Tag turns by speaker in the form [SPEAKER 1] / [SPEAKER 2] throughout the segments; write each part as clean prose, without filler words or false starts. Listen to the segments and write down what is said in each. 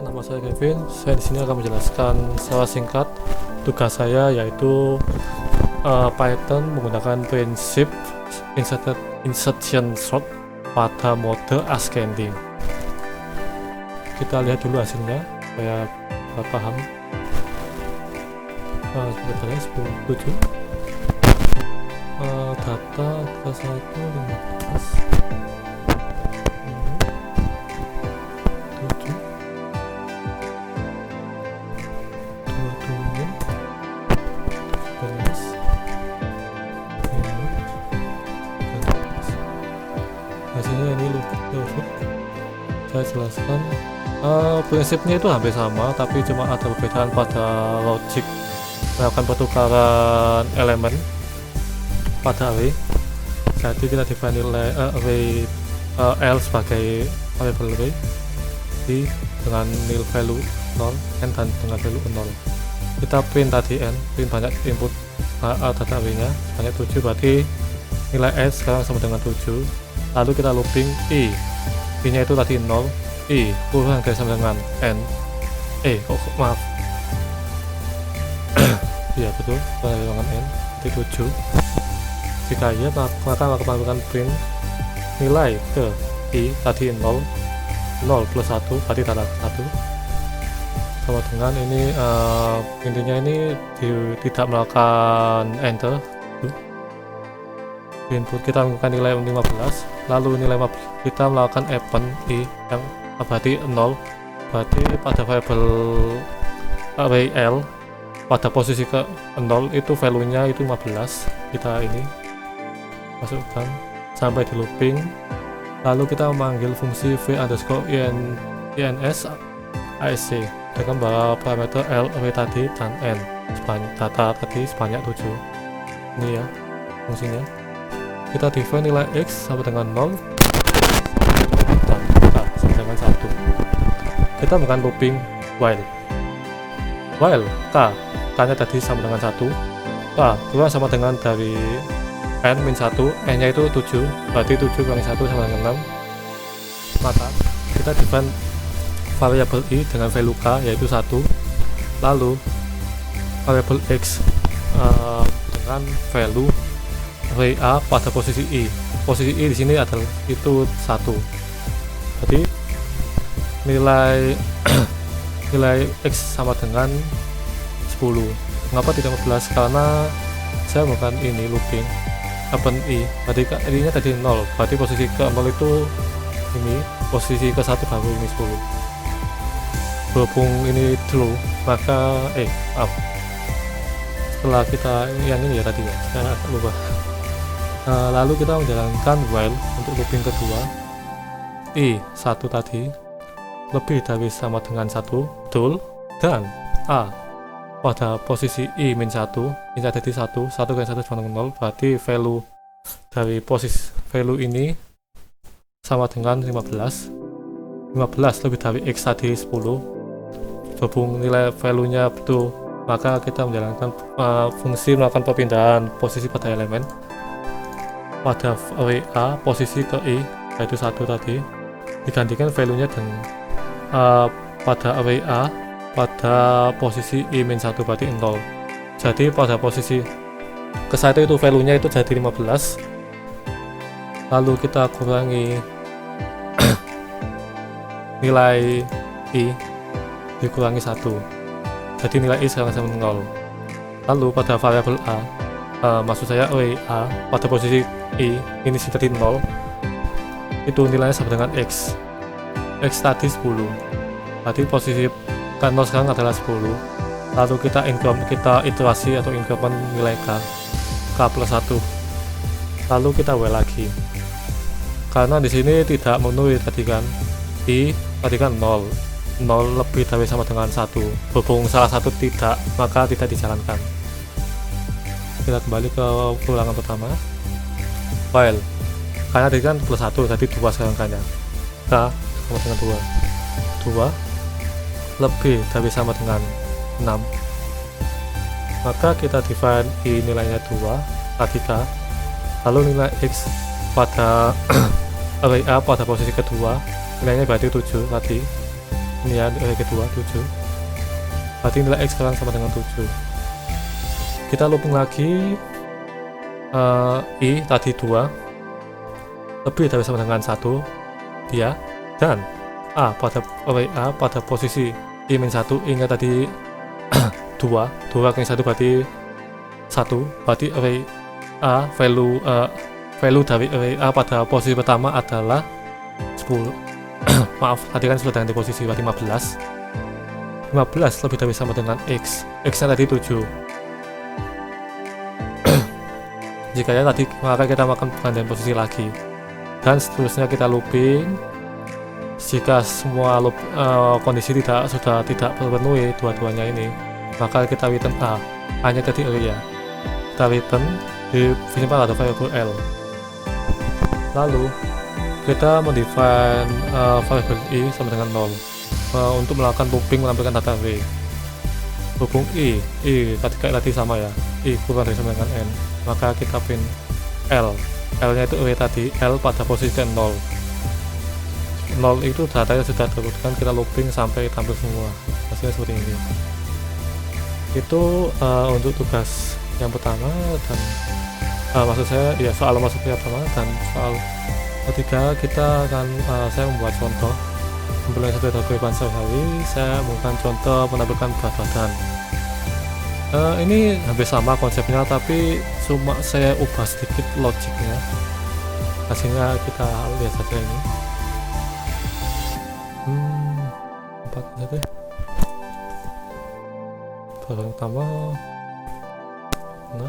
[SPEAKER 1] nama saya Kevin. Saya di sini akan menjelaskan secara singkat tugas saya, yaitu Python menggunakan prinsip insertion sort pada mode ascending. Kita lihat dulu hasilnya supaya paham. Sebentar ya, 7 data ke 1 15 hasilnya ini loop. Saya jelaskan prinsipnya itu hampir sama, tapi cuma ada perbedaan pada logic melakukan pertukaran elemen pada array. Jadi kita define nilai array L sebagai variable array dengan nilai value 0, n dan dengan value 0. Kita print tadi n, print banyak input data array nya banyak 7, berarti nilai s sekarang sama dengan 7. Lalu kita looping i nya itu tadi 0, i kurang dari sama dengan n, maaf iya betul, kurang dari dengan n, jadi 7. Jika iya, maka akan melakukan print nilai ke i tadi 0 plus 1, berarti tanda 1 sama dengan ini. Intinya ini tidak melakukan enter. Input kita melakukan nilai 15, lalu nilai 15 kita melakukan append i yang berarti 0, berarti pada variable array L pada posisi ke 0 itu value nya itu 15. Kita ini masukkan sampai di looping, lalu kita memanggil fungsi v underscore ins asc dengan bahwa parameter L array tadi dan n data tadi sebanyak 7. Ini ya fungsinya. Kita define nilai x sama dengan 0 dan k sama dengan 1. Kita melakukan looping while k nya tadi sama dengan 1, k keluar sama dengan dari n min 1, n nya itu 7, berarti 7 kurang 1 sama dengan 6. Maka kita define variable i dengan value k yaitu 1, lalu variable x dengan value array a pada posisi i. Posisi i di sini adalah itu 1. Jadi nilai nilai x sama dengan 10. Mengapa tidak 15? Karena saya melakukan ini looping append i. Berarti i nya tadi 0. Berarti posisi ke 0 itu ini, posisi ke 1 baru ini 10. Berhubung ini true, maka setelah kita yang ini ya tadi ya, saya lupa. Lalu kita menjalankan while untuk looping kedua. I 1 tadi lebih dari sama dengan 1, betul, dan a pada posisi i min 1, ini jadi 1 kali 1 sama dengan 0, berarti value dari posisi value ini sama dengan 15 lebih dari x tadi 10. Berhubung nilai value nya betul, maka kita menjalankan fungsi melakukan perpindahan posisi pada elemen pada array a posisi ke i yaitu 1 tadi, digantikan value nya dengan pada array a pada posisi i min 1, berarti 0. Jadi pada posisi ke 1 itu value nya itu jadi 15, lalu kita kurangi nilai i dikurangi 1, jadi nilai i sekarang sama 0. Lalu pada variable a, maksud saya array a pada posisi i ini tadi 0, itu nilainya sama dengan x tadi 10, berarti posisi kan 0 sekarang adalah 10. Lalu kita iterasi atau increment nilai k plus 1, lalu kita while lagi, karena di sini tidak memenuhi tadi kan i tadi kan 0 lebih dari sama dengan 1. Berhubung salah satu tidak, maka tidak dijalankan. Kita kembali ke ulangan pertama. While karena tadi kan plus 1, jadi 2 sekarang kan ya, k sama dengan 2 lebih dari sama dengan 6, maka kita define i nilainya 2 tadi k, lalu nilai x pada array a pada posisi kedua nilainya berarti 7 tadi, ini ya, array kedua 7, berarti nilai X sekarang sama dengan 7. Kita looping lagi, I tadi 2 lebih dari sama dengan 1 dia, dan A pada posisi I-1, ingat tadi 2 kali 1 berarti 1, berarti array A value dari array A pada posisi pertama adalah 10. Maaf, tadi kan sudah ganti posisi, berarti 15 lebih dari sama dengan X nya tadi 7. Jika ya tadi, maka kita akan pergantian posisi lagi, dan seterusnya kita looping. Jika semua kondisi sudah tidak terpenuhi dua-duanya ini, maka kita return A nya tadi array ya, kita return di sini ada variable L. Lalu kita mendefine variable I sama dengan 0 untuk melakukan looping menampilkan data array. Hubung I kayak tadi sama ya, I kurang dari sama dengan N, maka kita print L nya itu array tadi, L pada posisi 0 itu datanya sudah terurutkan, kita looping sampai tampil semua, hasilnya seperti ini. Itu untuk tugas yang pertama, dan maksud saya ya soal masuknya pertama, dan soal ketiga kita akan saya membuat contoh pembelian satu kehidupan sehari-hari. Saya membuat contoh menampilkan berat badan. Ini hampir sama konsepnya, tapi cuma saya ubah sedikit logiknya. Hasilnya kita lihat saja ini. 4 saja. Bagian pertama 6.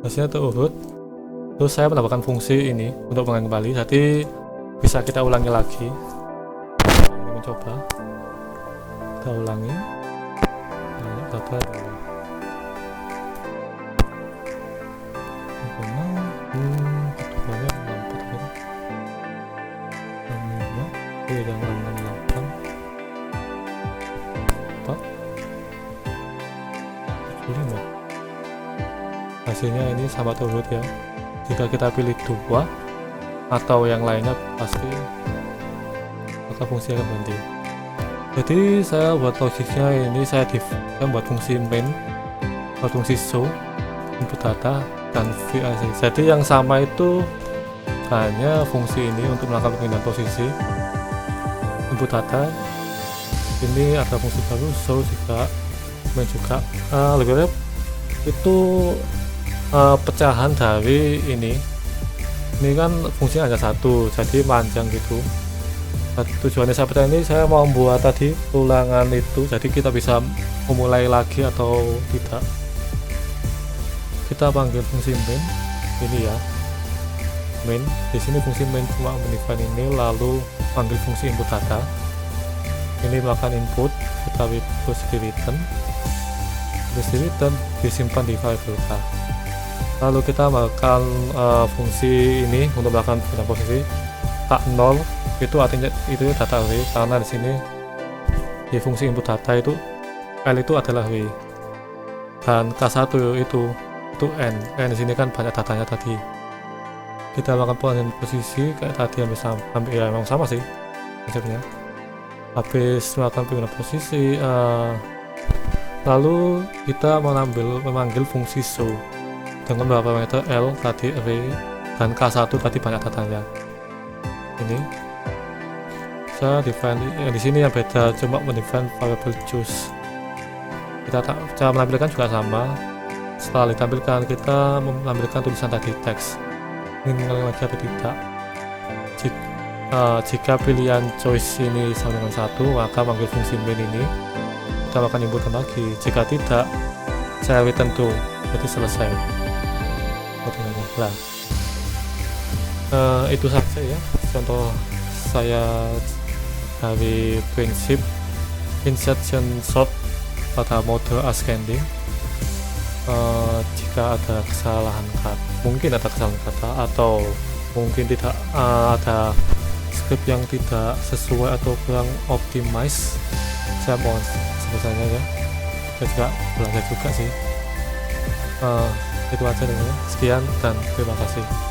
[SPEAKER 1] Hasilnya terurut. Terus saya menambahkan fungsi ini untuk mengulangi kembali, jadi bisa kita ulangi lagi. Ini mencoba, kita ulangi. Data dulu. Keduanya 64 kan? 65, jangan 68, 4, 75. Hasilnya ini sama terurut ya. Jika kita pilih 2 atau yang lainnya, pasti maka fungsi akan berhenti. Jadi saya buat logiknya ini, saya buat fungsi main, buat fungsi show, input data, dan VAC. Jadi yang sama itu hanya fungsi ini untuk melakukan perpindahan posisi input data. Ini ada fungsi baru show juga, main juga. Lebih banyak itu pecahan dari ini kan fungsinya hanya satu, jadi panjang gitu. Tujuannya seperti ini, saya mau membuat tadi ulangan itu, jadi kita bisa memulai lagi atau tidak. Kita panggil fungsi main ini ya, main. Di sini fungsi main cuma mendefine ini, lalu panggil fungsi input data. Ini melakukan input, kita terus di return, disimpan di variable K. Lalu kita melakukan fungsi ini untuk melakukan pindah posisi K0, itu artinya itu data array, karena di sini di fungsi input data itu L itu adalah array, dan K1 itu N di sini kan banyak datanya tadi. Kita melakukan pengambilan posisi kayak tadi, hampir ya, memang sama sih konsepnya. Habis melakukan pengambilan posisi, lalu kita memanggil fungsi show dengan beberapa parameter L tadi array, dan K1 tadi banyak datanya. Ini saya define di sini yang beda, cuma mendefine variable choose. Cara menampilkan juga sama. Setelah ditampilkan, kita menampilkan tulisan tadi teks, ini mengulangi lagi atau tidak. Jika pilihan choice ini sama dengan 1, maka panggil fungsi main ini, kita akan inputkan lagi. Jika tidak, saya return to, jadi selesai. Nah, itu saja ya contoh saya dari prinsip insertion sort pada mode ascending. Jika ada kesalahan kata, mungkin ada kesalahan kata, atau mungkin tidak ada script yang tidak sesuai atau kurang optimize, saya mohon sebesarnya ya. Saya juga belajar juga sih. Itu aja nih, sekian dan terima kasih.